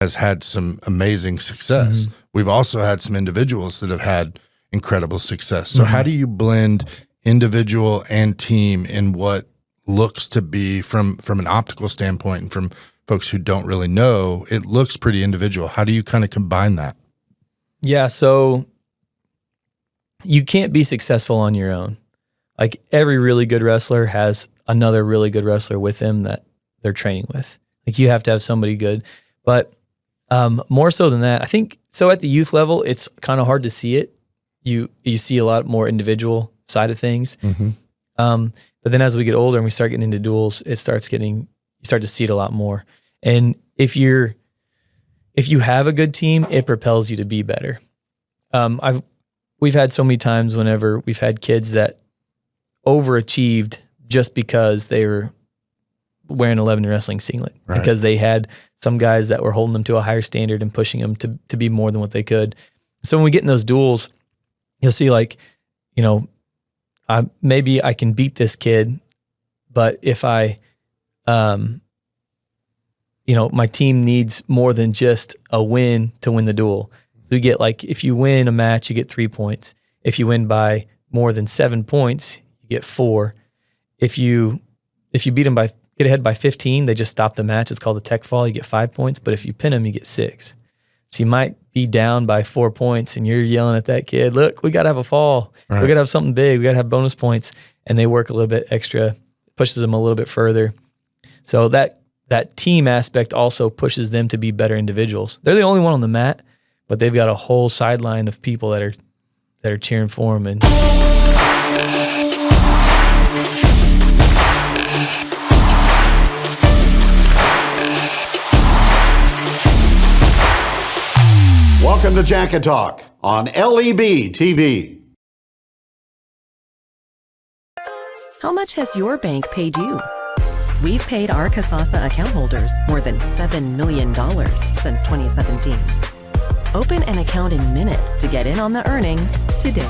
has had some amazing success. Mm-hmm. We've also had some individuals that have had incredible success. So how do you blend individual and team in what looks to be, from an optical standpoint and from folks who don't really know, it looks pretty individual. How do you kind of combine that? Yeah, so you can't be successful on your own. Like every really good wrestler has another really good wrestler with them that they're training with. Like you have to have somebody good. But more so than that, I think, so at the youth level, it's kind of hard to see it. You see a lot more individual side of things. But then as we get older and we start getting into duels, you start to see it a lot more. And if you have a good team, it propels you to be better. We've had so many times whenever we've had kids that overachieved just because they were wearing a Lebanon Wrestling singlet, because they had some guys that were holding them to a higher standard and pushing them to be more than what they could. So when we get in those duels, you'll see like, maybe I can beat this kid, but if my team needs more than just a win to win the duel. So you get like, if you win a match, you get 3 points. If you win by more than 7 points, you get 4. If you beat them get ahead by 15, they just stop the match. It's called a tech fall. You get 5 points. But if you pin them, you get 6. So you might be down by 4 points and you're yelling at that kid, look, we got to have a fall. We got to have something big. We got to have bonus points. And they work a little bit extra, pushes them a little bit further. So that team aspect also pushes them to be better individuals. They're the only one on the mat, but they've got a whole sideline of people that are cheering for them. And welcome to Jacket Talk on LEB TV. How much has your bank paid you? We've paid our Kasasa account holders more than $7 million since 2017. Open an account in minutes to get in on the earnings today.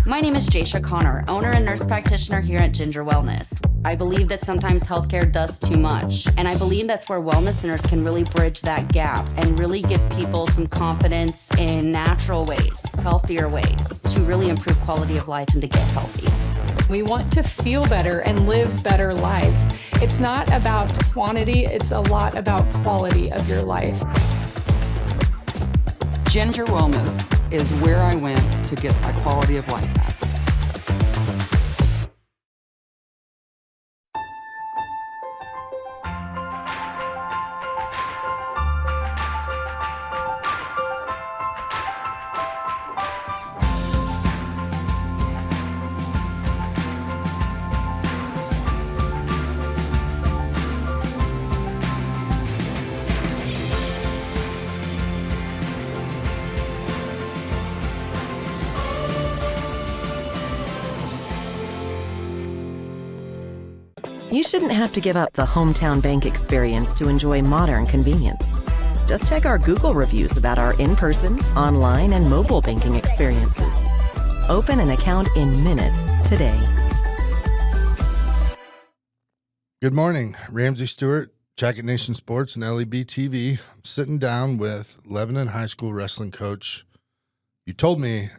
My name is Jaysha Connor, owner and nurse practitioner here at Ginger Wellness. I believe that sometimes healthcare does too much, and I believe that's where wellness centers can really bridge that gap and really give people some confidence in natural ways, healthier ways, to really improve quality of life and to get healthy. We want to feel better and live better lives. It's not about quantity, it's a lot about quality of your life. Ginger Wellness is where I went to get my quality of life back. You shouldn't have to give up the hometown bank experience to enjoy modern convenience. Just check our Google reviews about our in-person, online, and mobile banking experiences. Open an account in minutes today. Good morning, Ramsey Stewart, Jacket Nation Sports and LEB TV. I'm sitting down with Lebanon High School wrestling coach. You told me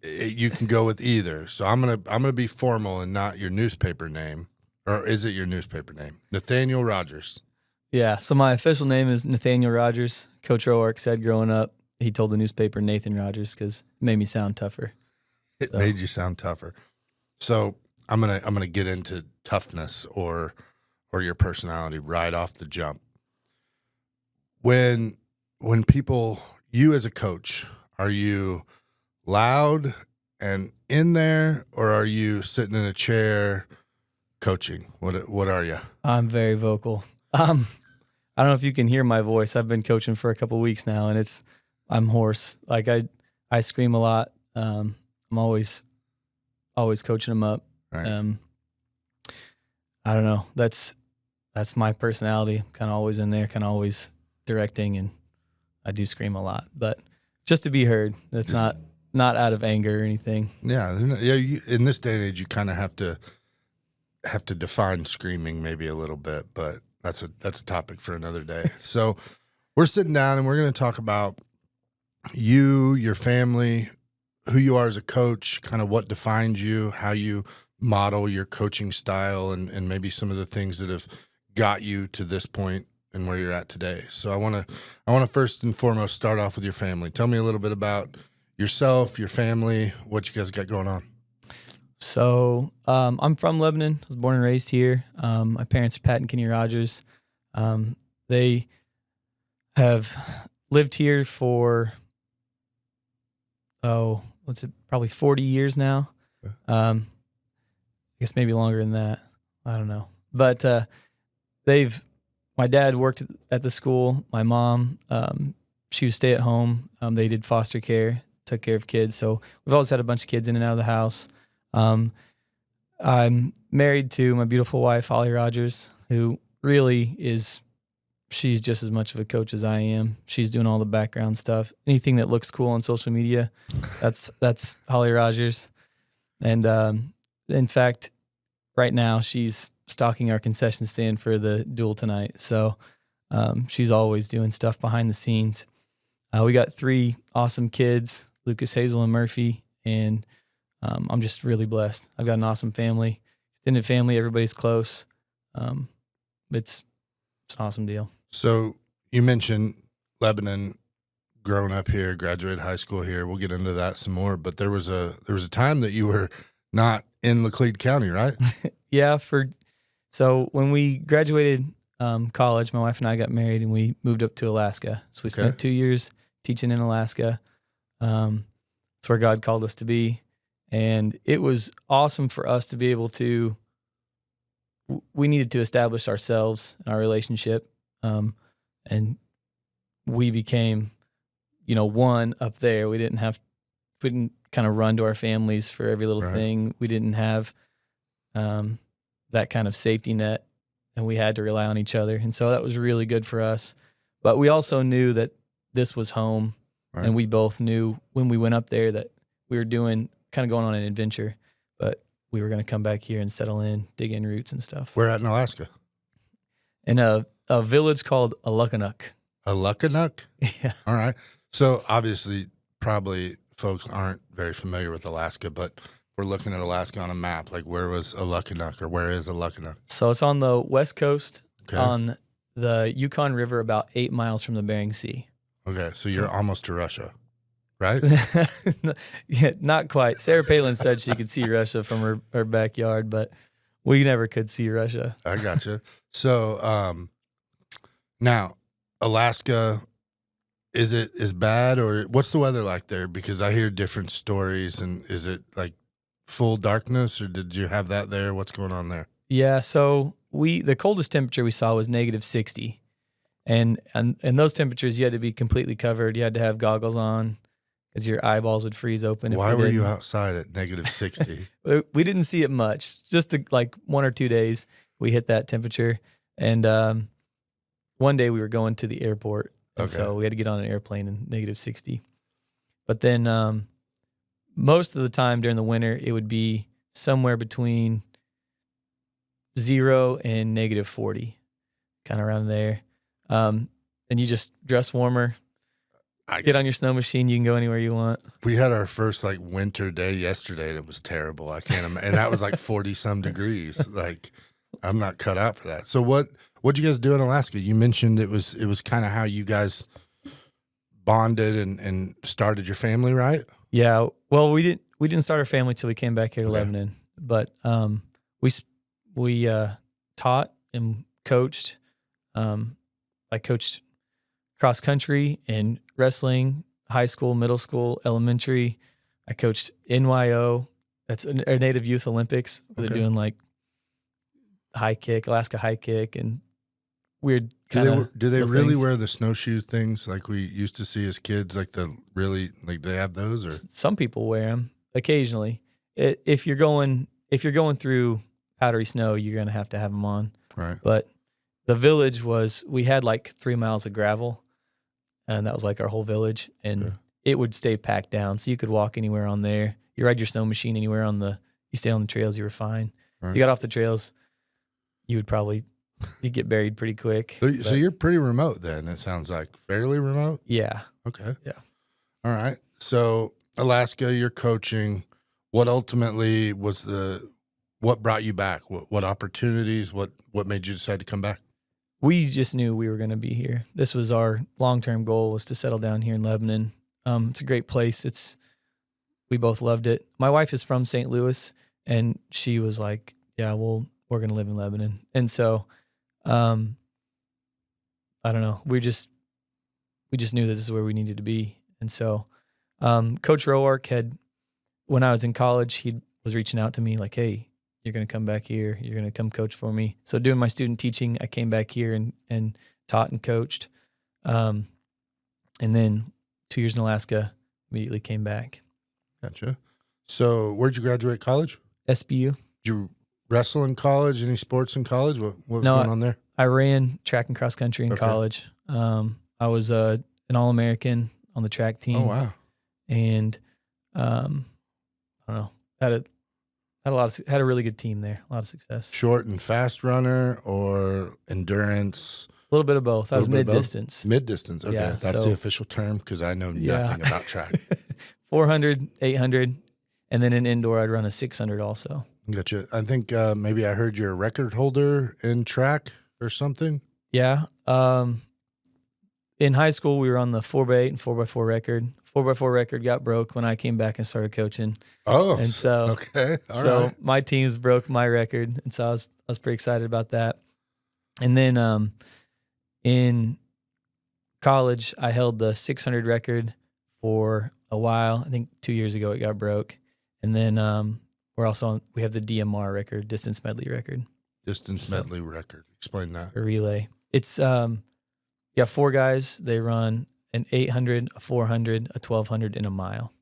you can go with either, so I'm gonna be formal and not your newspaper name. Or is it your newspaper name? Nathaniel Rogers. yeah, so my official name is Nathaniel Rogers. Coach Roark said growing up, he told the newspaper Nathan Rogers because it made me sound tougher. It made you sound tougher. So I'm gonna get into toughness or your personality right off the jump. When people, you as a coach, are you loud and in there, or are you sitting in a chair coaching? What are you? I'm very vocal. I don't know if you can hear my voice. I've been coaching for a couple weeks now, and I'm hoarse. Like I scream a lot. I'm always coaching them up. Right. I don't know. That's my personality. Kind of always in there, kind of always directing, and I do scream a lot. But just to be heard, that's not out of anger or anything. Yeah. In this day and age, you kind of have to. have to define screaming maybe a little bit, but that's a topic for another day. So we're sitting down and we're going to talk about you, your family, who you are as a coach, kind of what defines you, how you model your coaching style, and maybe some of the things that have got you to this point and where you're at today. So I want to first and foremost start off with your family. Tell me a little bit about yourself, your family, what you guys got going on. So I'm from Lebanon. I was born and raised here. My parents are Pat and Kenny Rogers. They have lived here for, probably 40 years now. I guess maybe longer than that. I don't know. But my dad worked at the school. My mom, she was stay at home. They did foster care, took care of kids. So we've always had a bunch of kids in and out of the house. I'm married to my beautiful wife, Holly Rogers, who really she's just as much of a coach as I am. She's doing all the background stuff. Anything that looks cool on social media, that's Holly Rogers. And in fact, right now she's stocking our concession stand for the duel tonight. So she's always doing stuff behind the scenes. We got 3 awesome kids, Lucas, Hazel, and Murphy, and I'm just really blessed. I've got an awesome family, extended family. Everybody's close. It's an awesome deal. So you mentioned Lebanon, growing up here, graduated high school here. We'll get into that some more. But there was a time that you were not in Laclede County, right? Yeah. So when we graduated college, my wife and I got married, and we moved up to Alaska. So we spent 2 years teaching in Alaska. It's where God called us to be. And it was awesome for us to be able to, we needed to establish ourselves and our relationship. And we became, one up there. We didn't kind of run to our families for every little thing. We didn't have that kind of safety net, and we had to rely on each other. And so that was really good for us. But we also knew that this was home, and we both knew when we went up there that we were going on an adventure, but we were going to come back here and settle in, dig in roots and stuff. Where at in Alaska? In a village called Alukanuk. Alukanuk? Yeah. All right. So obviously, probably folks aren't very familiar with Alaska, but we're looking at Alaska on a map. Like, where was Alukanuk, or where is Alukanuk? So it's on the west coast, on the Yukon River, about 8 miles from the Bering Sea. Okay, so you're almost to Russia, right? Yeah, not quite. Sarah Palin said she could see Russia from her backyard, but we never could see Russia. I gotcha. So now, Alaska, is it as bad, or what's the weather like there? Because I hear different stories, and is it like full darkness, or did you have that there? What's going on there? Yeah, so the coldest temperature we saw was -60. And those temperatures, you had to be completely covered. You had to have goggles on because your eyeballs would freeze open. Why were you outside at -60? We didn't see it much. Just like 1 or 2 days, we hit that temperature. And one day we were going to the airport, and so we had to get on an airplane in -60. But then most of the time during the winter, it would be somewhere between 0 and -40, kind of around there. And you just dress warmer, get on your snow machine. You can go anywhere you want. We had our first winter day yesterday, and it was terrible. I can't imagine. And that was 40 some degrees. Like, I'm not cut out for that. So what'd you guys do in Alaska? You mentioned it was kind of how you guys bonded and started your family, right? Yeah. Well, we didn't start our family till we came back here to Lebanon, but we taught and coached. I coached cross country and wrestling, high school, middle school, elementary. I coached NYO. That's our Native Youth Olympics. They're doing high kick, Alaska high kick, and weird kind of. Do they really wear the snowshoe things like we used to see as kids? They have those, or some people wear them occasionally. If you're going through powdery snow, you're gonna have to have them on. Right. But the village we had 3 miles of gravel, and that was our whole village, and it would stay packed down. So you could walk anywhere on there. You ride your snow machine anywhere you stay on the trails, you were fine. Right. If you got off the trails, you'd get buried pretty quick. So you're pretty remote then, it sounds like. Fairly remote? Yeah. Okay. Yeah. All right. So Alaska, you're coaching. What ultimately was what brought you back? What opportunities? What made you decide to come back? We just knew we were going to be here. This was our long-term goal, was to settle down here in Lebanon. It's a great place. We both loved it. My wife is from St. Louis, and she was like, yeah, we're going to live in Lebanon. And so, I don't know. We just knew this is where we needed to be. And so, Coach Roark when I was in college, he was reaching out to me like, hey, you're going to come back here. You're going to come coach for me. So doing my student teaching, I came back here and taught and coached. And then 2 years in Alaska, immediately came back. Gotcha. So where'd you graduate college? SBU. Did you wrestle in college? Any sports in college? What was going on there? I ran track and cross country in college. I was an All-American on the track team. Oh, wow. And I don't know, had a really good team there, a lot of success. Short and fast runner or endurance? A little bit of both. I was mid-distance. Mid-distance, okay. Yeah, That's the official term because I know nothing about track. 400, 800, and then in indoor I'd run a 600 also. Gotcha. I think maybe I heard you're a record holder in track or something. Yeah. In high school, we were on the 4x8 and 4x4 record. 4x4 record got broke when I came back and started coaching. Oh, and so okay. All right. My teams broke my record, and so I was pretty excited about that. And then in college, I held the 600 record for a while. I think 2 years ago it got broke. And then we have the DMR record, distance medley record. Medley record. Explain that. A relay. It's 4 guys. They run an 800, a 400, a 1200, and a mile.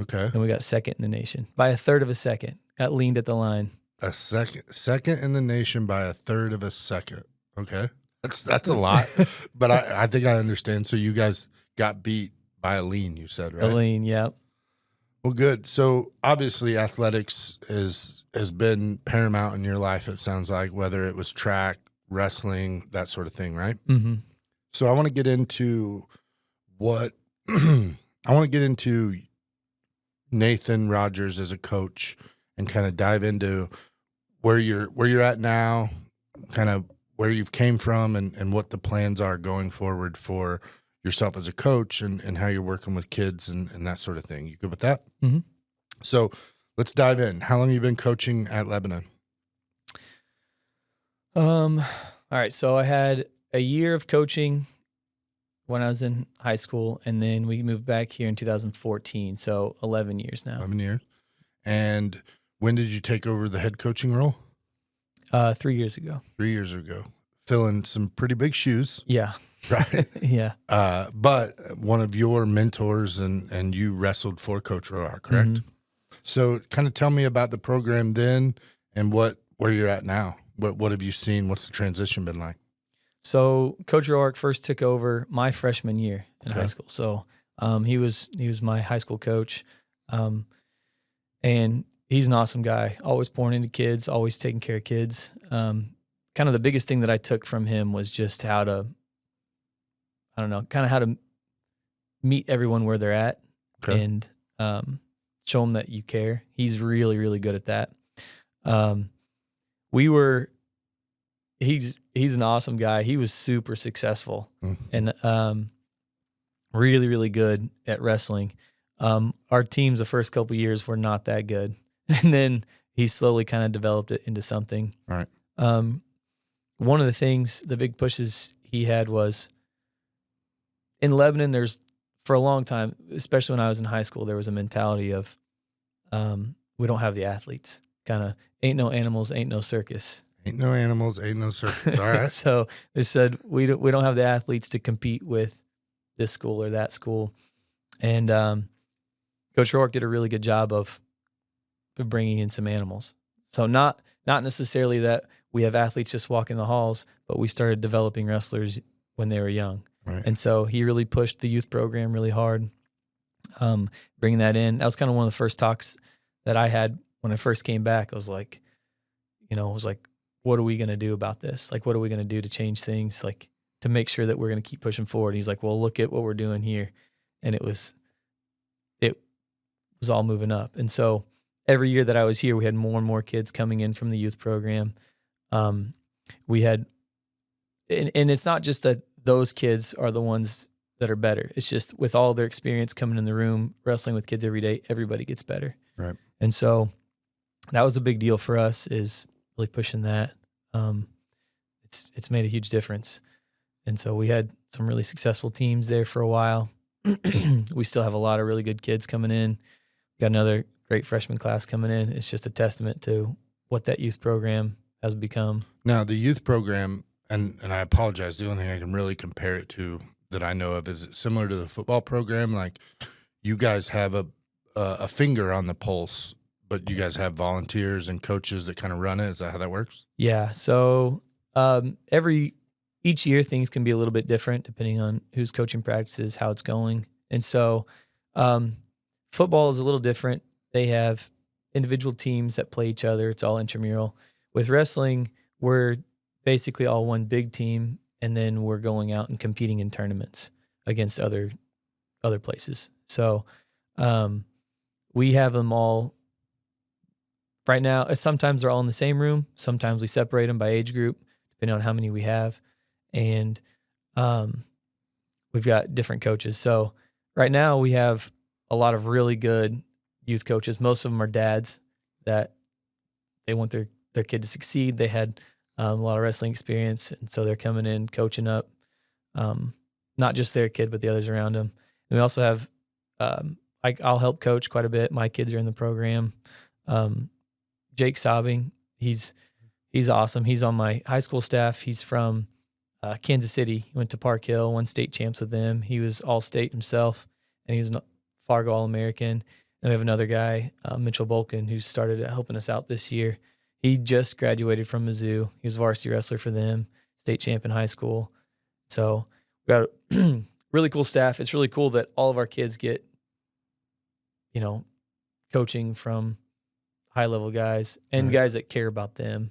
Okay. And we got second in the nation by a third of a second. Got leaned at the line. A second in the nation by a third of a second. Okay. That's a lot, but I think I understand. So you guys got beat by a lean, you said, right? A lean, yeah. Well, good. So obviously athletics has been paramount in your life, it sounds like, whether it was track, wrestling, that sort of thing, right? Mm-hmm. So I want to get into Nathan Rogers as a coach and kind of dive into where you're at now, kind of where you've came from and what the plans are going forward for yourself as a coach and how you're working with kids and that sort of thing. You good with that? Mm-hmm. So let's dive in. How long have you been coaching at Lebanon? All right. So I had a year of coaching when I was in high school, and then we moved back here in 2014. So 11 years now. 11 years. And when did you take over the head coaching role? 3 years ago. 3 years ago. Filling some pretty big shoes. Yeah. Right. Yeah. But one of your mentors and you wrestled for Coach Roark, correct? Mm-hmm. So kind of tell me about the program then and where you're at now. What have you seen? What's the transition been like? So Coach Roark first took over my freshman year in Okay. high school. So he was my high school coach, and he's an awesome guy. Always pouring into kids, always taking care of kids. Kind of the biggest thing that I took from him was just how to meet everyone where they're at, Okay. and show them that you care. He's really, really good at that. He's an awesome guy. He was super successful and really, really good at wrestling. Our teams the first couple of years were not that good. And then he slowly kind of developed it into something. All right. One of the big pushes he had was in Lebanon, for a long time, especially when I was in high school, there was a mentality of we don't have the athletes. Kind of ain't no animals, ain't no circus. Ain't no animals, ain't no circus. All right. So they said we don't have the athletes to compete with this school or that school, and Coach Roark did a really good job of bringing in some animals. So not necessarily that we have athletes just walking the halls, but we started developing wrestlers when they were young, Right. and so he really pushed the youth program really hard, bringing that in. That was kind of one of the first talks that I had when I first came back, I was like, what are we going to do about this? Like, what are we going to do to change things? Like, to make sure that we're going to keep pushing forward. And he's like, well, look at what we're doing here. And it was all moving up. And so every year that I was here, we had more and more kids coming in from the youth program. We had, and it's not just that those kids are the ones that are better. It's just with all their experience coming in the room, wrestling with kids every day, everybody gets better. Right. And so that was a big deal for us, is really pushing that. It's made a huge difference. And so we had some really successful teams there for a while. We still have a lot of really good kids coming in. We got another great freshman class coming in. It's just a testament to what that youth program has become. Now, the youth program, and I apologize, the only thing I can really compare it to that I know of, is it similar to the football program? Like, you guys have a finger on the pulse, but you guys have volunteers and coaches that kind of run it. Is that how that works? Yeah. So each year things can be a little bit different depending on who's coaching practices, how it's going. And so football is a little different. They have individual teams that play each other. It's all intramural. With wrestling, we're basically all one big team, and then we're going out and competing in tournaments against other places. So we have them all right now. Sometimes they're all in the same room. Sometimes we separate them by age group, depending on how many we have. And we've got different coaches. So right now we have a lot of really good youth coaches. Most of them are dads that they want their kid to succeed. They had a lot of wrestling experience, and so they're coming in, coaching up, not just their kid, but the others around them. And we also have, I'll help coach quite a bit. My kids are in the program. Jake Sobbing, he's awesome. He's on my high school staff. He's from Kansas City. He went to Park Hill, won state champs with them. He was all-state himself, and he was a Fargo All-American. And we have another guy, Mitchell Bolkin, who started helping us out this year. He just graduated from Mizzou. He was a varsity wrestler for them, state champ in high school. So we got a really cool staff. It's really cool that all of our kids get, coaching from high-level guys and guys that care about them.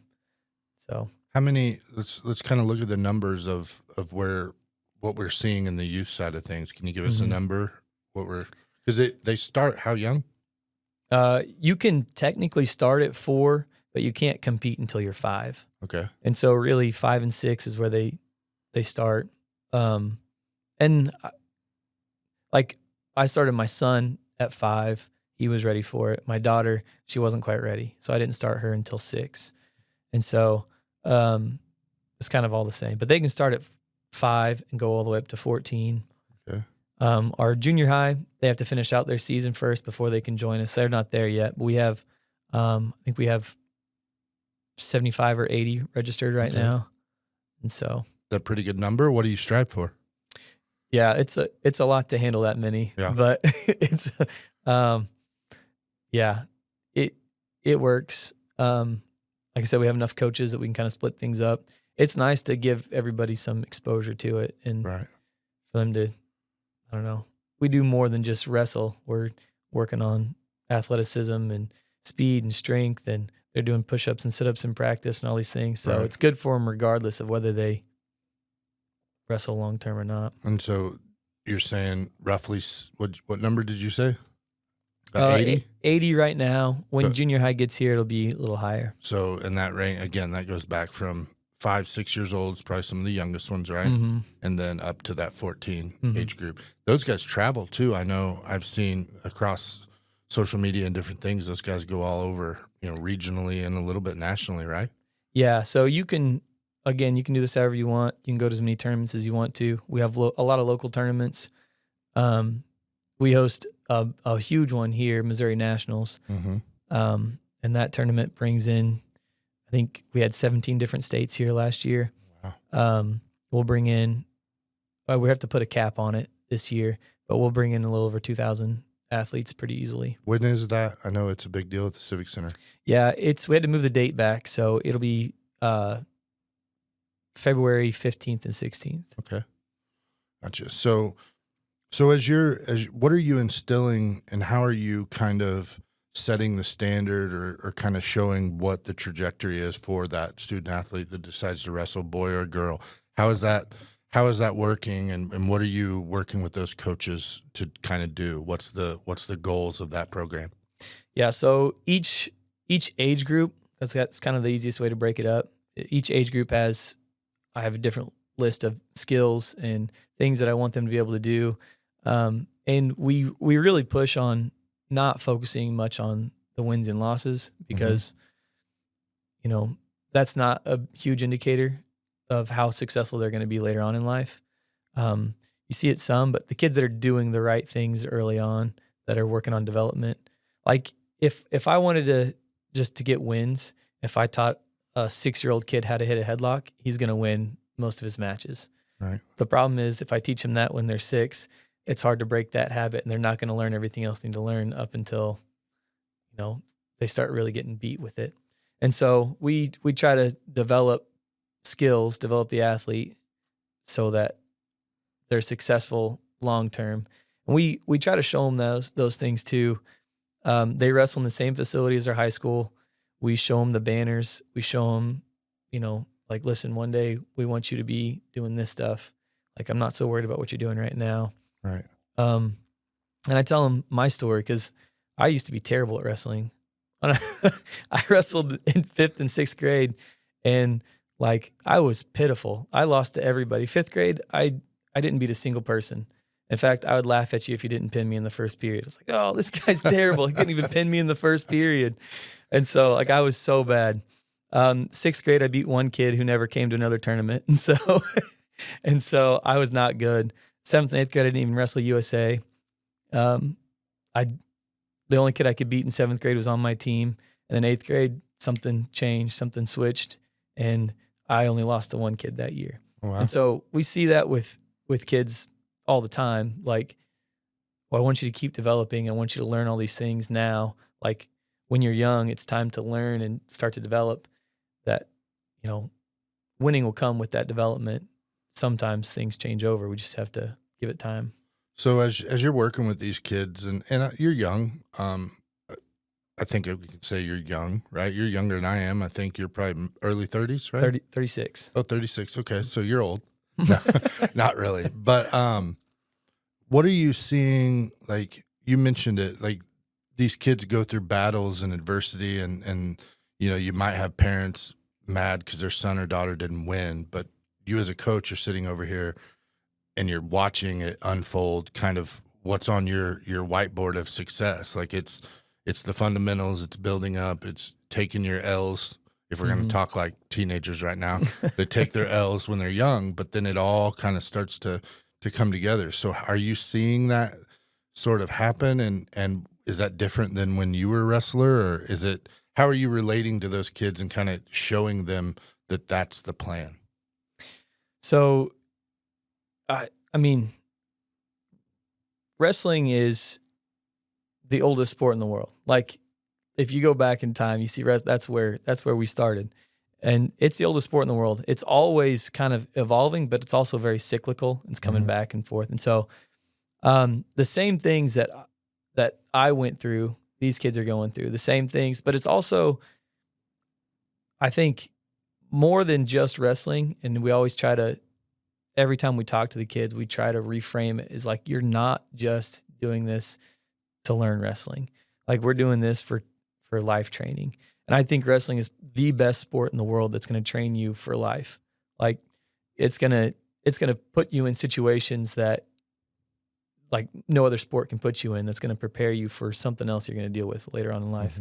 So how many? Let's kind of look at the numbers of what we're seeing in the youth side of things. Can you give us a number? Because they start how young? You can technically start at 4, but you can't compete until you're 5. Okay. And so really 5 and 6 is where they start. And I started my son at 5. He was ready for it. My daughter, she wasn't quite ready. So I didn't start her until 6. And so it's kind of all the same. But they can start at 5 and go all the way up to 14. Okay. Our junior high, they have to finish out their season first before they can join us. They're not there yet. But we have, I think we have 75 or 80 registered right now. And so that's a pretty good number. What do you strive for? Yeah, it's a lot to handle that many. Yeah. But it's it works. Like I said, we have enough coaches that we can kind of split things up. It's nice to give everybody some exposure to it and right. for them to, I don't know, we do more than just wrestle. We're working on athleticism and speed and strength, and they're doing push-ups and sit-ups in practice and all these things. So right. It's good for them regardless of whether they wrestle long-term or not. And so you're saying roughly, what number did you say? 80? 80 right now. When junior high gets here, it'll be a little higher. So in that range, again, that goes back from 5, 6 years old. It's probably some of the youngest ones, right? Mm-hmm. And then up to that 14 age group. Those guys travel too. I know I've seen across social media and different things, those guys go all over, regionally and a little bit nationally, right? Yeah. So you can do this however you want. You can go to as many tournaments as you want to. We have a lot of local tournaments. We host a huge one here, Missouri Nationals. And that tournament brings in, I think we had 17 different states here last year. Wow. We'll bring in, we have to put a cap on it this year, but we'll bring in a little over 2,000 athletes pretty easily. When is that? I know it's a big deal at the Civic Center. Yeah, we had to move the date back, so it'll be February 15th and 16th. Okay. Gotcha. So what are you instilling, and how are you kind of setting the standard or kind of showing what the trajectory is for that student athlete that decides to wrestle, boy or girl? How is that working, and what are you working with those coaches to kind of do? What's the goals of that program? Yeah, so each age group, that's kind of the easiest way to break it up. Each age group I have a different list of skills and things that I want them to be able to do. And we really push on not focusing much on the wins and losses because, that's not a huge indicator of how successful they're going to be later on in life. You see it some, but the kids that are doing the right things early on, that are working on development, like if I wanted to get wins, if I taught a 6-year-old kid how to hit a headlock, he's going to win most of his matches. Right. The problem is if I teach them that when they're 6, it's hard to break that habit, and they're not going to learn everything else they need to learn up until, they start really getting beat with it. And so we try to develop skills, develop the athlete so that they're successful long term. And we try to show them those things too. They wrestle in the same facility as their high school. We show them the banners. We show them, like, listen, one day we want you to be doing this stuff. Like, I'm not so worried about what you're doing right now. Right. And I tell them my story because I used to be terrible at wrestling. I wrestled in 5th and 6th grade, and like I was pitiful. I lost to everybody. 5th grade, I didn't beat a single person. In fact, I would laugh at you if you didn't pin me in the first period. I was like, oh, this guy's terrible. He couldn't even pin me in the first period. And so like I was so bad. 6th grade, I beat one kid who never came to another tournament. And so I was not good. 7th and 8th grade, I didn't even wrestle USA. The only kid I could beat in 7th grade was on my team. And then 8th grade, something changed, something switched, and I only lost to one kid that year. Wow. And so we see that with kids all the time. Like, well, I want you to keep developing. I want you to learn all these things now. Like, when you're young, it's time to learn and start to develop that, winning will come with that development. Sometimes things change over. We just have to give it time. So as you're working with these kids, and you're young, I think we can say you're young, right? You're younger than I am. I think you're probably early 30s, right? 36. Oh, 36. Okay, so you're old. No, not really. But what are you seeing? Like, you mentioned it, like these kids go through battles and adversity, and you might have parents mad because their son or daughter didn't win, but you as a coach are sitting over here and you're watching it unfold, kind of what's on your whiteboard of success. Like it's the fundamentals, it's building up, it's taking your L's. If we're going to talk like teenagers right now, they take their L's when they're young, but then it all kind of starts to come together. So are you seeing that sort of happen? And is that different than when you were a wrestler, or how are you relating to those kids and kind of showing them that that's the plan? So, I mean, wrestling is the oldest sport in the world. Like, if you go back in time, you see that's where we started, and it's the oldest sport in the world. It's always kind of evolving, but it's also very cyclical. It's coming back and forth, and so the same things that I went through, these kids are going through the same things. But it's also, I think, more than just wrestling. And we always try to, every time we talk to the kids, we try to reframe it as like, you're not just doing this to learn wrestling. Like, we're doing this for life training. And I think wrestling is the best sport in the world that's going to train you for life. Like, it's going to put you in situations that like no other sport can put you in, that's going to prepare you for something else you're going to deal with later on in life.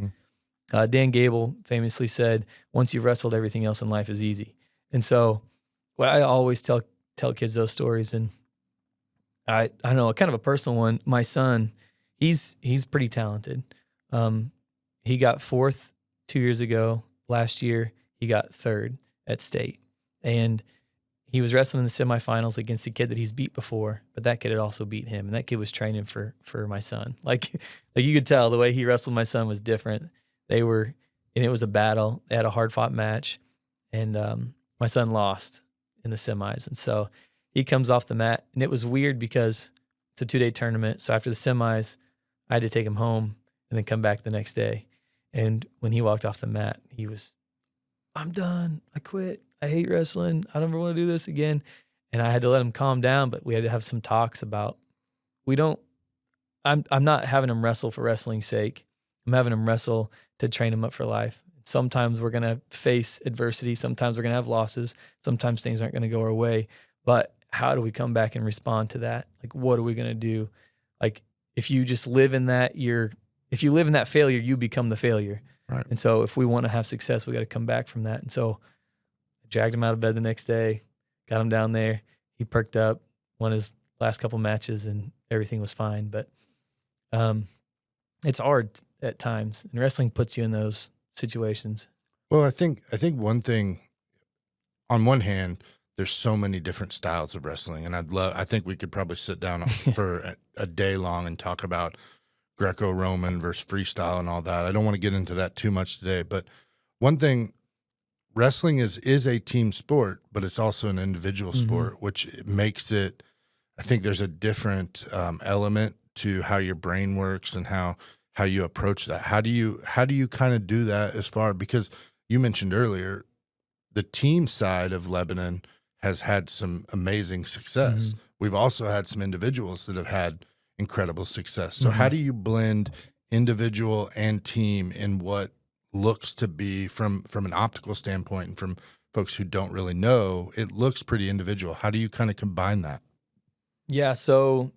Dan Gable famously said, once you've wrestled, everything else in life is easy. And so what I always tell kids those stories, and I know kind of a personal one. My son, he's pretty talented. He got 4th 2 years ago. Last year, he got 3rd at state. And he was wrestling in the semifinals against a kid that he's beat before, but that kid had also beat him. And that kid was training for my son. Like you could tell the way he wrestled my son was different. And it was a battle. They had a hard-fought match, and my son lost in the semis. And so he comes off the mat, and it was weird because it's a 2-day tournament. So after the semis, I had to take him home. and then come back the next day. And when he walked off the mat, he was, I'm done. I quit. I hate wrestling. I don't ever want to do this again. And I had to let him calm down, but we had to have some talks about, I'm not having him wrestle for wrestling's sake. I'm having him wrestle to train him up for life. Sometimes we're going to face adversity. Sometimes we're going to have losses. Sometimes things aren't going to go our way. But how do we come back and respond to that? Like, what are we going to do? Like, if you just live in that, if you live in that failure, you become the failure. Right. And so if we want to have success, we got to come back from that. And so I dragged him out of bed the next day, got him down there. He perked up, won his last couple matches, and everything was fine. But it's hard at times, and wrestling puts you in those situations. Well, I think one thing, on one hand, there's so many different styles of wrestling, and I think we could probably sit down for a day long and talk about Greco-Roman versus freestyle and all that. I don't want to get into that too much today, but one thing, wrestling is a team sport, but it's also an individual sport, which makes it, I think there's a different element to how your brain works and how you approach that. How do you kind of do that as far, because you mentioned earlier, the team side of Lebanon has had some amazing success. We've also had some individuals that have had incredible success. So how do you blend individual and team in what looks to be, from an optical standpoint and from folks who don't really know, it looks pretty individual. How do you kind of combine that? Yeah, so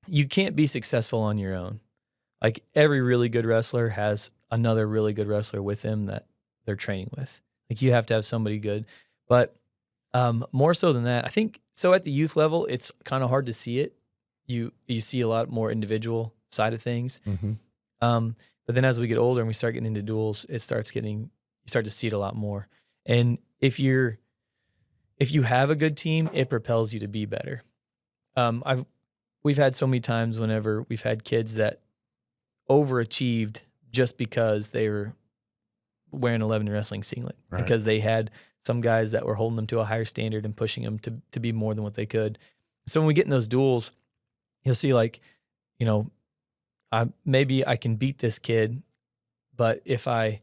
you can't be successful on your own. Like, every really good wrestler has another really good wrestler with them that they're training with. Like, you have to have somebody good. But more so than that, I think, so at the youth level, it's kind of hard to see it. You see a lot more individual side of things. But then as we get older and we start getting into duels, you start to see it a lot more. And if you have a good team, it propels you to be better. We've had so many times whenever we've had kids that overachieved just because they were wearing a Lebanon Wrestling singlet, right, because they had some guys that were holding them to a higher standard and pushing them to be more than what they could. So when we get in those duels, you'll see, like, maybe I can beat this kid, but if my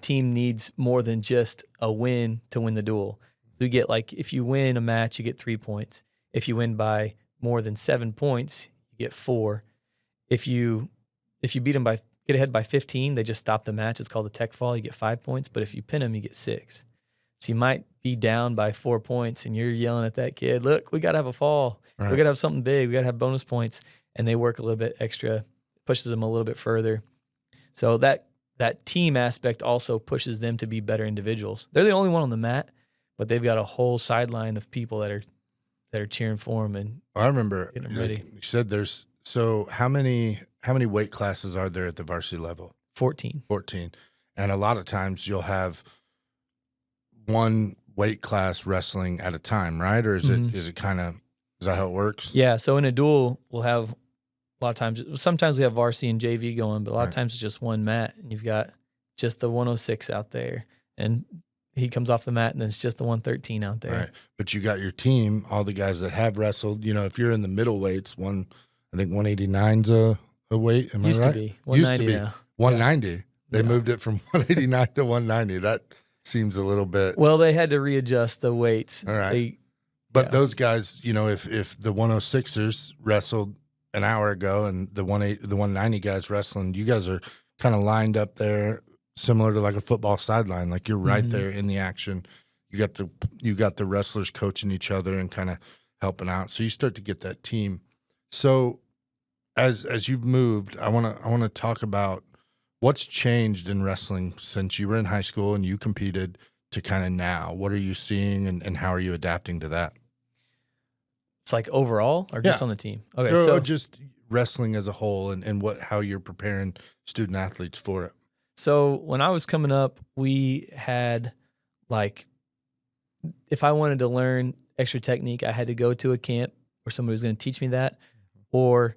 team needs more than just a win to win the duel. So you get, like, if you win a match, you get 3 points. If you win by more than 7 points, you get 4. If you beat them get ahead by 15, they just stop the match. It's called a tech fall. You get 5 points. But if you pin them, you get 6. So you might be down by 4 points, and you're yelling at that kid, look, we got to have a fall. Right. We got to have something big. We got to have bonus points. And they work a little bit extra, pushes them a little bit further. So that team aspect also pushes them to be better individuals. They're the only one on the mat, but they've got a whole sideline of people that are cheering for them. And I remember getting them ready. You said there's, so how many weight classes are there at the varsity level? 14. 14. And a lot of times you'll have one weight class wrestling at a time, right? Or is it kind of, is that how it works? Yeah. So in a duel, we'll have a lot of times, sometimes we have varsity and JV going, but a lot of times it's just one mat, and you've got just the 106 out there, and he comes off the mat, and then it's just the 113 out there. Right. But you got your team, all the guys that have wrestled. If you're in the middle weights, I think 189's a weight. Am Used I right? to be 190 now. 190. Yeah. They Yeah. moved it from 189 to 190. That seems a little bit. Well, they had to readjust the weights. All right. But those guys, if the 106ers wrestled an hour ago and the 190 guys wrestling, you guys are kind of lined up there, similar to like a football sideline. Like, you're right there in the action. You got the wrestlers coaching each other and kind of helping out. So you start to get that team. So as you've moved, I want to talk about what's changed in wrestling since you were in high school and you competed to kind of now. What are you seeing, and how are you adapting to that? It's like overall, or just on the team? Okay, so just wrestling as a whole, and how you're preparing student athletes for it. So when I was coming up, we had, like, if I wanted to learn extra technique, I had to go to a camp where somebody was going to teach me that, or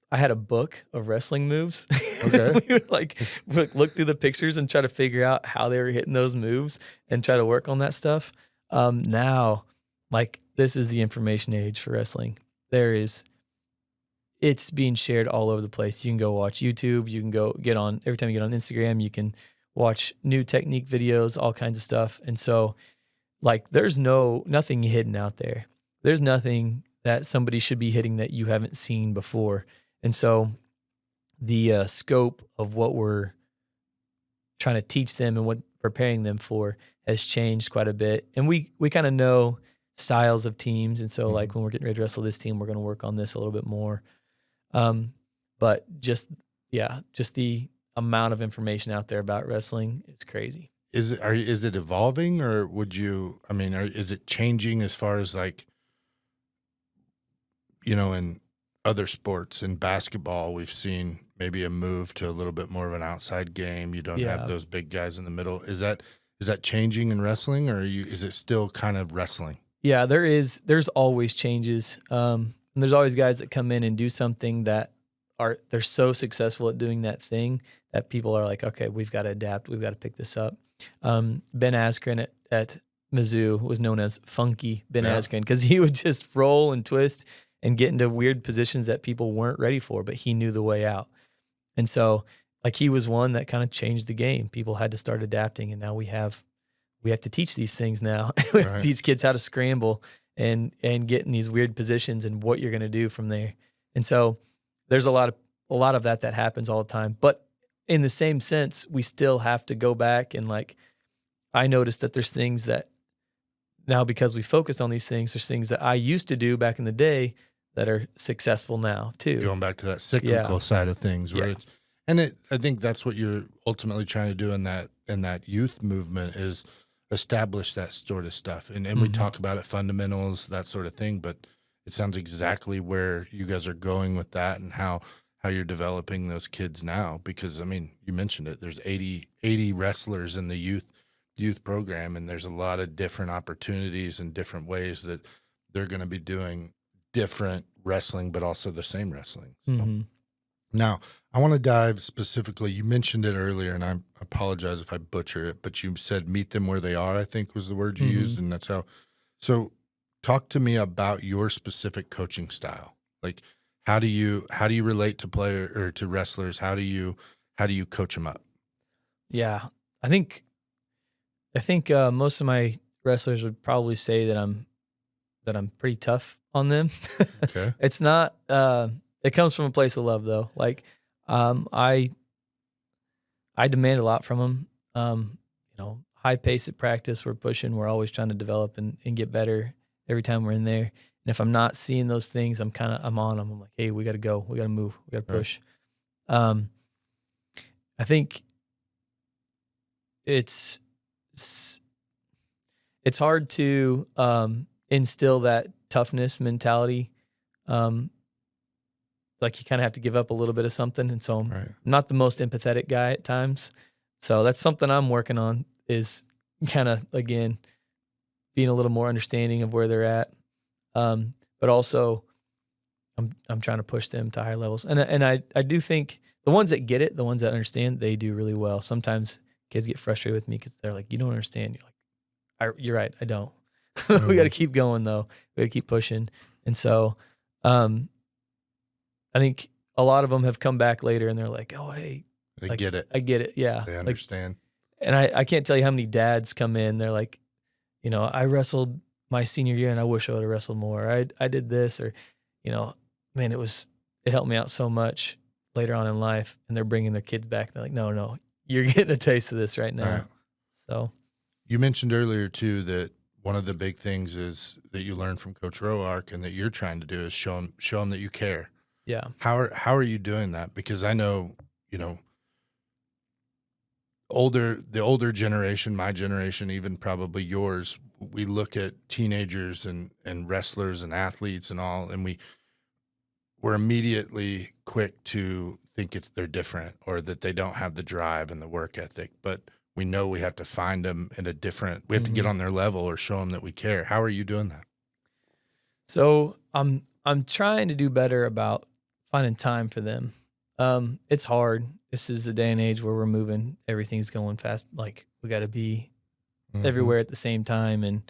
I had a book of wrestling moves. Okay. We would look through the pictures and try to figure out how they were hitting those moves and try to work on that stuff. Now, like, this is the information age for wrestling. it's being shared all over the place. You can go watch YouTube. You can go every time you get on Instagram, you can watch new technique videos, all kinds of stuff. And so like there's nothing hidden out there. There's nothing that somebody should be hitting that you haven't seen before. And so the scope of what we're trying to teach them and what preparing them for has changed quite a bit. And we kind of know styles of teams. And so like when we're getting ready to wrestle this team, we're going to work on this a little bit more. But just the amount of information out there about wrestling is crazy. Is it evolving, or is it changing as far as like, in other sports, in basketball, we've seen maybe a move to a little bit more of an outside game. You don't have those big guys in the middle. Is that changing in wrestling, or is it still kind of wrestling? Yeah, there's always changes. And there's always guys that come in and do something that they're so successful at doing that thing that people are like, okay, we've got to adapt. We've got to pick this up. Ben Askren at Mizzou was known as Funky Ben Askren because he would just roll and twist and get into weird positions that people weren't ready for, but he knew the way out. And so like he was one that kind of changed the game. People had to start adapting, and now we have to teach these things now. We have to teach kids how to scramble and get in these weird positions and what you're going to do from there. And so there's a lot of that happens all the time. But in the same sense, we still have to go back and like, I noticed that there's things that now, because we focus on these things, there's things that I used to do back in the day that are successful now too. Going back to that cyclical side of things, where I think that's what you're ultimately trying to do in that youth movement is establish that sort of stuff. And we talk about it, fundamentals, that sort of thing, but it sounds exactly where you guys are going with that and how you're developing those kids now. Because, I mean, you mentioned it, there's 80 wrestlers in the youth program, and there's a lot of different opportunities and different ways that they're going to be doing different wrestling, but also the same wrestling. So. Now, I want to dive specifically, you mentioned it earlier, and I apologize if I butcher it, but you said meet them where they are, I think was the word you used, and that's how. So talk to me about your specific coaching style. Like, how do you relate to to wrestlers? How do you coach them up? Yeah, I think most of my wrestlers would probably say that I'm pretty tough on them. Okay. It's not. It comes from a place of love, though. Like, I demand a lot from them. High pace at practice. We're pushing. We're always trying to develop and get better every time we're in there. And if I'm not seeing those things, I'm on them. I'm like, hey, we got to go. We got to move. We got to push. Right. I think it's hard to instill that toughness mentality. Like you kind of have to give up a little bit of something. And so I'm not the most empathetic guy at times. So that's something I'm working on, is kind of, again, being a little more understanding of where they're at. But also I'm trying to push them to higher levels. And I do think the ones that get it, the ones that understand, they do really well. Sometimes kids get frustrated with me because they're like, you don't understand. You're like, you're right, I don't. We got to keep going, though. We got to keep pushing. And so I think a lot of them have come back later and they're like, oh, hey. They get it. I get it, yeah. They understand. And I can't tell you how many dads come in. They're like, I wrestled my senior year and I wish I would have wrestled more. I did this, or, man, it helped me out so much later on in life. And they're bringing their kids back. They're like, no, you're getting a taste of this right now. Right. So you mentioned earlier too that one of the big things is that you learned from Coach Roark and that you're trying to do is show them that you care. Yeah. How are you doing that? Because I know, the older generation, my generation, even probably yours, we look at teenagers and wrestlers and athletes and all, and we're immediately quick to think they're different or that they don't have the drive and the work ethic. But we know we have to find them we have to get on their level or show them that we care. How are you doing that? So I'm trying to do better about finding time for them. It's hard. This is a day and age where we're moving. Everything's going fast. Like, we got to be everywhere at the same time. And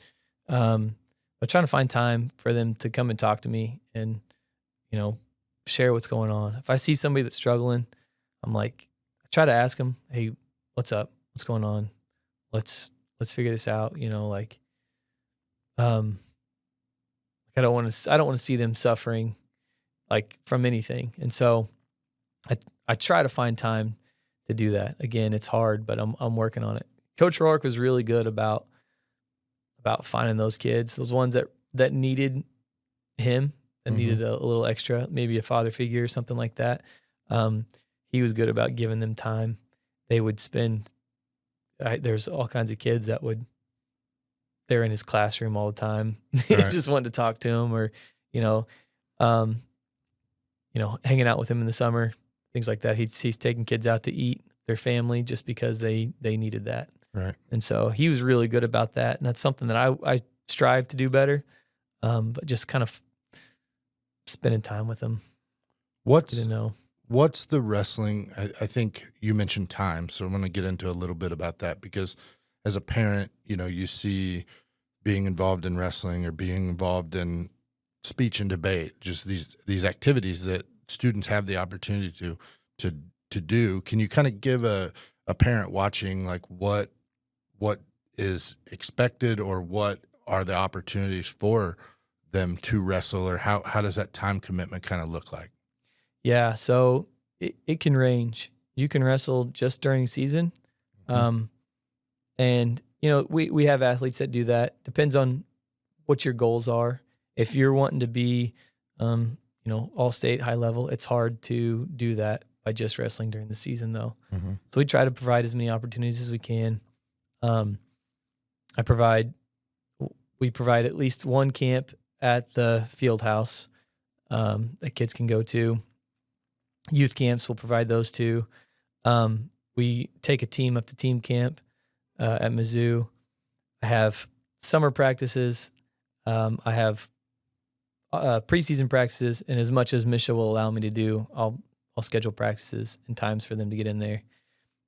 but trying to find time for them to come and talk to me and, share what's going on. If I see somebody that's struggling, I'm like, I try to ask them, hey, what's up? What's going on? Let's figure this out. You know, like, I don't want to see them suffering like from anything. And so I try to find time to do that. Again, it's hard, but I'm working on it. Coach Rourke was really good about finding those kids, those ones that needed him, that needed a little extra, maybe a father figure or something like that. He was good about giving them time. They would spend. There's all kinds of kids that they're in his classroom all the time. Right. Just wanted to talk to him, or hanging out with him in the summer, things like that. He's taking kids out to eat, their family, just because they needed that. Right. And so he was really good about that. And that's something that I strive to do better. But just kind of spending time with him. What's the wrestling? I think you mentioned time. So I'm going to get into a little bit about that, because as a parent, you see being involved in wrestling or being involved in speech and debate, just these activities that students have the opportunity to do. Can you kind of give a parent watching, like, what is expected, or what are the opportunities for them to wrestle, or how does that time commitment kind of look like? Yeah, so it can range. You can wrestle just during season. And we have athletes that do that. Depends on what your goals are. If you're wanting to be all state high level, it's hard to do that by just wrestling during the season, though. So we try to provide as many opportunities as we can. We provide at least one camp at the field house that kids can go to. Youth camps, will provide those too. We take a team up to team camp at Mizzou. I have summer practices. I have preseason practices, and as much as Misha will allow me to do, I'll schedule practices and times for them to get in there.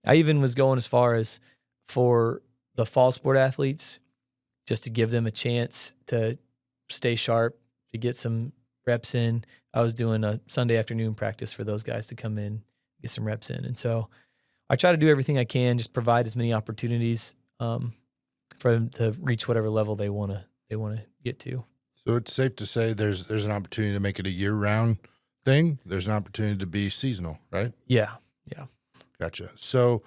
I even was going as far as for the fall sport athletes, just to give them a chance to stay sharp, to get some reps in. I was doing a Sunday afternoon practice for those guys to come in, get some reps in. And so I try to do everything I can, just provide as many opportunities for them to reach whatever level they want to get to. So it's safe to say there's an opportunity to make it a year-round thing. There's an opportunity to be seasonal, right? Yeah. Gotcha. So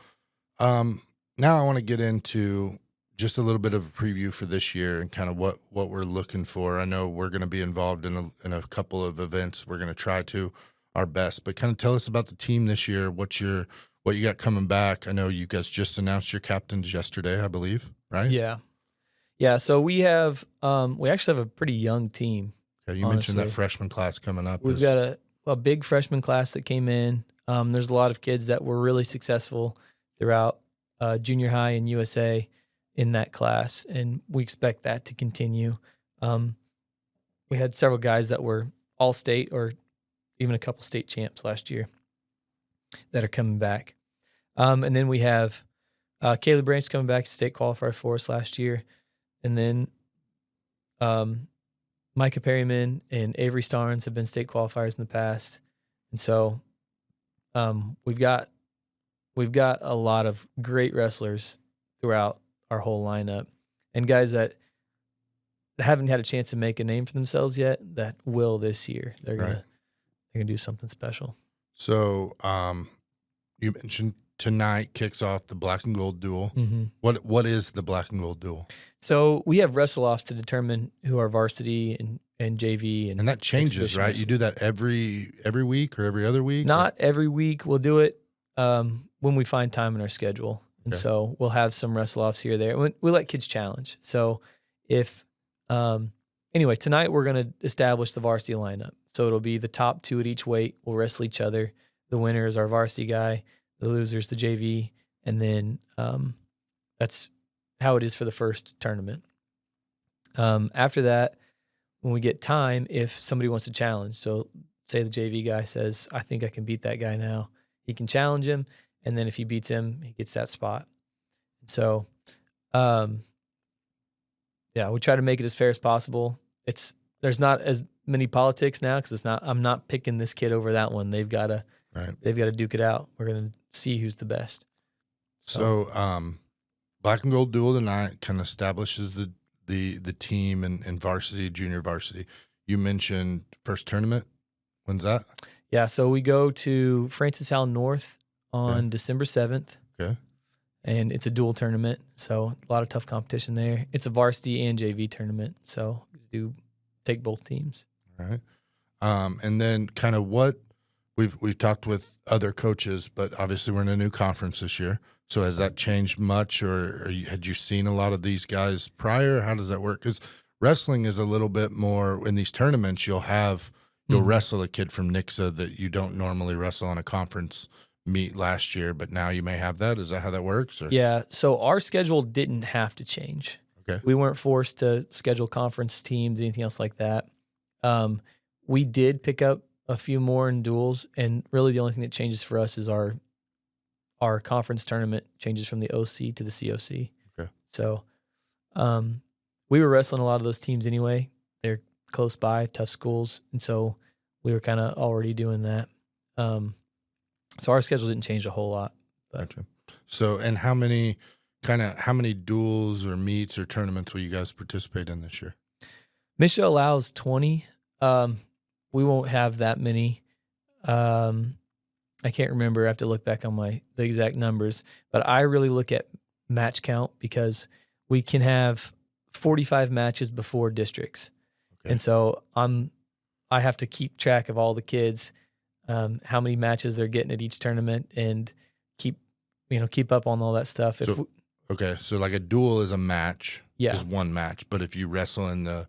now I want to get into just a little bit of a preview for this year and kind of what we're looking for. I know we're going to be involved in a couple of events. We're going to try to our best, but kind of tell us about the team this year. What you got coming back? I know you guys just announced your captains yesterday, I believe, right? Yeah. So we actually have a pretty young team. Okay, you mentioned that freshman class coming up. We've got a big freshman class that came in. There's a lot of kids that were really successful throughout junior high and USA in that class, and we expect that to continue. We had several guys that were all state or even a couple state champs last year that are coming back. And then we have Caleb Branch coming back, state qualifier for us last year. And then Micah Perryman and Avery Starnes have been state qualifiers in the past. And so we've got a lot of great wrestlers throughout our whole lineup, and guys that haven't had a chance to make a name for themselves yet that will this year. They're gonna do something special. So you mentioned tonight kicks off the Black and Gold Duel. Mm-hmm. What is the Black and Gold Duel? So we have wrestle-offs to determine who are varsity and JV. And that changes, right? You do that every week or every other week? Not every week. We'll do it when we find time in our schedule. And so we'll have some wrestle-offs here or there. We let kids challenge. So anyway, tonight we're going to establish the varsity lineup. So it'll be the top two at each weight will wrestle each other. The winner is our varsity guy. The loser's the JV. And then that's how it is for the first tournament. After that, when we get time, if somebody wants to challenge, so say the JV guy says, I think I can beat that guy now, he can challenge him. And then if he beats him, he gets that spot. And so, we try to make it as fair as possible. There's not as many politics now because I'm not picking this kid over that one. They've got to duke it out. We're going to see who's the best. So Black and Gold Duel tonight kind of establishes the team and varsity, junior varsity. You mentioned first tournament. When's that? Yeah, so we go to Francis Howell North on December 7th. Okay. And it's a dual tournament, so a lot of tough competition there. It's a varsity and JV tournament, so do take both teams. All right. And then kind of what we've talked with other coaches, but obviously we're in a new conference this year. So has that changed much, or had you seen a lot of these guys prior? How does that work? Because wrestling is a little bit more in these tournaments. You'll wrestle a kid from Nixa that you don't normally wrestle on a conference meet last year, but now you may have that. Is that how that works? Or? Yeah. So our schedule didn't have to change. Okay. We weren't forced to schedule conference teams, anything else like that. We did pick up a few more in duels, and really the only thing that changes for us is our conference tournament changes from the OC to the COC. Okay. So we were wrestling a lot of those teams anyway. They're close by, tough schools, and so we were kind of already doing that. So our schedule didn't change a whole lot. But. Gotcha. So, and how many duels or meets or tournaments will you guys participate in this year? Misha allows 20. We won't have that many. I can't remember. I have to look back on the exact numbers. But I really look at match count because we can have 45 matches before districts. Okay. And so I have to keep track of all the kids, how many matches they're getting at each tournament, and keep up on all that stuff. So like a duel is a match, yeah. is one match. But if you wrestle in the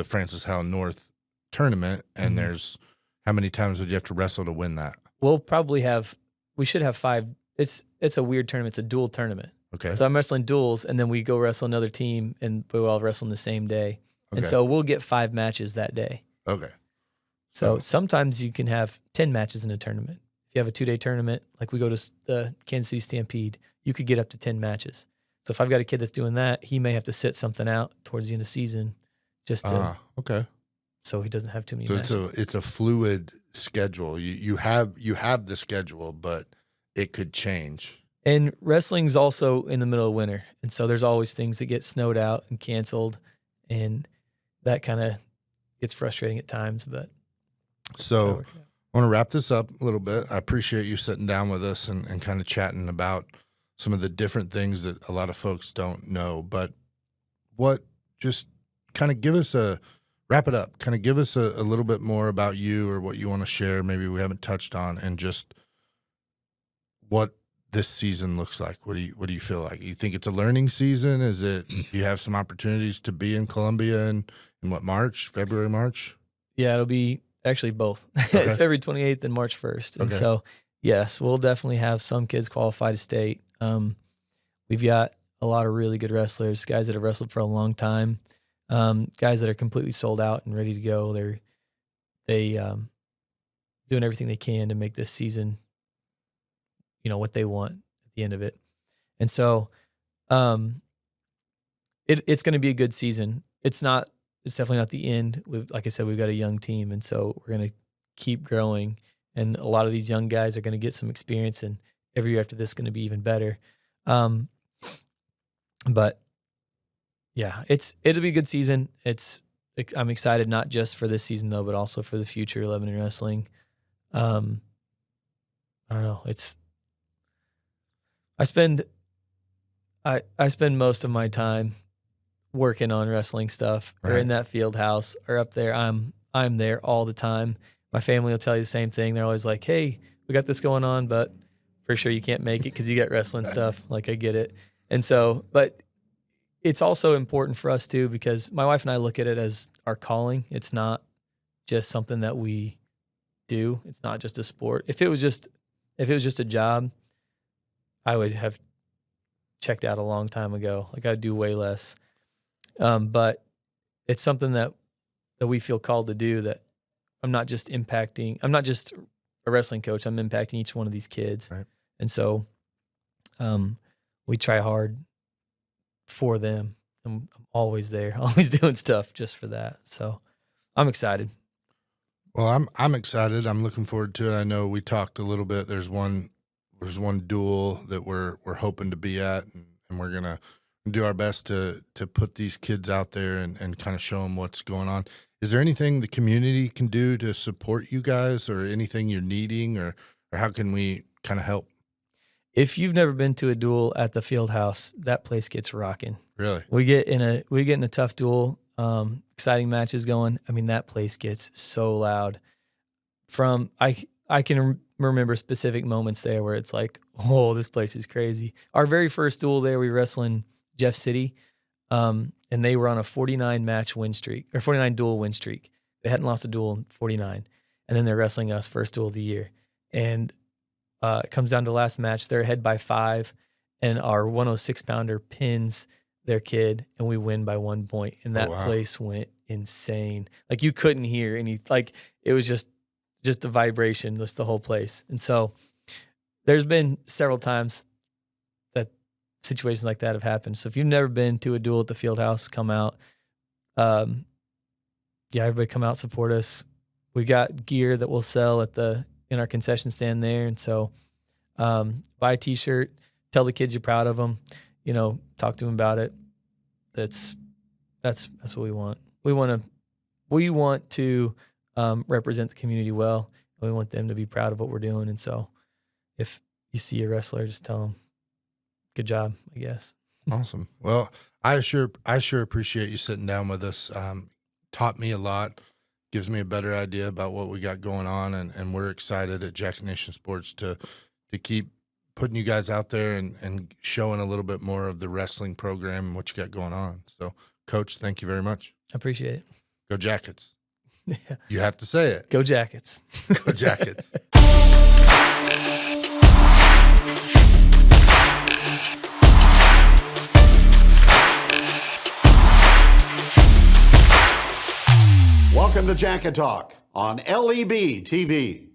Francis Howell North tournament, and there's how many times would you have to wrestle to win that? We should have 5. It's a weird tournament. It's a dual tournament. Okay. So I'm wrestling duels, and then we go wrestle another team, and we all wrestle on the same day. Okay. And so we'll get 5 matches that day. Okay. So sometimes you can have 10 matches in a tournament. If you have a 2-day tournament, like we go to the Kansas City Stampede, you could get up to 10 matches. So if I've got a kid that's doing that, he may have to sit something out towards the end of the season just to okay. So he doesn't have too many matches. So it's a fluid schedule. You have the schedule, but it could change. And wrestling's also in the middle of winter, and so there's always things that get snowed out and canceled, and that kind of gets frustrating at times. But so I want to wrap this up a little bit. I appreciate you sitting down with us and kind of chatting about some of the different things that a lot of folks don't know. But just kind of wrap it up. Kind of give us a little bit more about you or what you want to share. Maybe we haven't touched on, and just what this season looks like. What do you feel like? You think it's a learning season? Is it, you have some opportunities to be in Columbia in February, March? Yeah, it'll be actually both. Okay. It's February 28th and March 1st. And so, yes, we'll definitely have some kids qualify to state. We've got a lot of really good wrestlers, guys that have wrestled for a long time, guys that are completely sold out and ready to go. They're doing everything they can to make this season, what they want at the end of it. And so it's going to be a good season. It's definitely not the end. Like I said, we've got a young team, and so we're going to keep growing. And a lot of these young guys are going to get some experience, and every year after this is going to be even better. But yeah, it'll be a good season. I'm excited not just for this season though, but also for the future of Lebanon Wrestling. I don't know. I spend most of my time working on wrestling stuff, or in that field house, or up there. I'm there all the time. My family will tell you the same thing. They're always like, "Hey, we got this going on, but for sure you can't make it because you got wrestling stuff." Like, I get it. And so, but it's also important for us too, because my wife and I look at it as our calling. It's not just something that we do. It's not just a sport. If it was just a job, I would have checked out a long time ago. Like, I'd do way less. But it's something that we feel called to do, that I'm not just a wrestling coach. I'm impacting each one of these kids. Right. And so, we try hard for them. I'm always there, always doing stuff just for that. So I'm excited. Well, I'm excited. I'm looking forward to it. I know we talked a little bit. There's one duel that we're hoping to be at, and we're gonna do our best to put these kids out there and kind of show them what's going on. Is there anything the community can do to support you guys, or anything you're needing, or how can we kind of help? If you've never been to a duel at the field house, that place gets rocking. Really? We get in a tough duel, exciting matches going. I mean, that place gets so loud. I can remember specific moments there where it's like, oh, this place is crazy. Our very first duel there, we wrestled in Jeff City, and they were on a 49 duel win streak. They hadn't lost a duel in 49, and then they're wrestling us first duel of the year, and it comes down to last match. They're ahead by 5, and our 106-pounder pins their kid, and we win by 1 point. And that place went insane. Like, you couldn't hear any. Like, it was just the vibration, just the whole place. And so there's been several times that situations like that have happened. So if you've never been to a duel at the field house, come out. Everybody come out, support us. We got gear that we'll sell in our concession stand there. And so buy a T-shirt, tell the kids you're proud of them, talk to them about it. That's what we want. We want to represent the community well. We want them to be proud of what we're doing. And so if you see a wrestler, just tell them, good job, I guess. Awesome. Well, I sure appreciate you sitting down with us. Taught me a lot, gives me a better idea about what we got going on, and we're excited at Jacket Nation Sports to keep putting you guys out there and showing a little bit more of the wrestling program and what you got going on. So, Coach, thank you very much. I appreciate it. Go Jackets. Yeah. You have to say it. Go Jackets. Go Jackets. Welcome to Jacket Talk on LEB TV.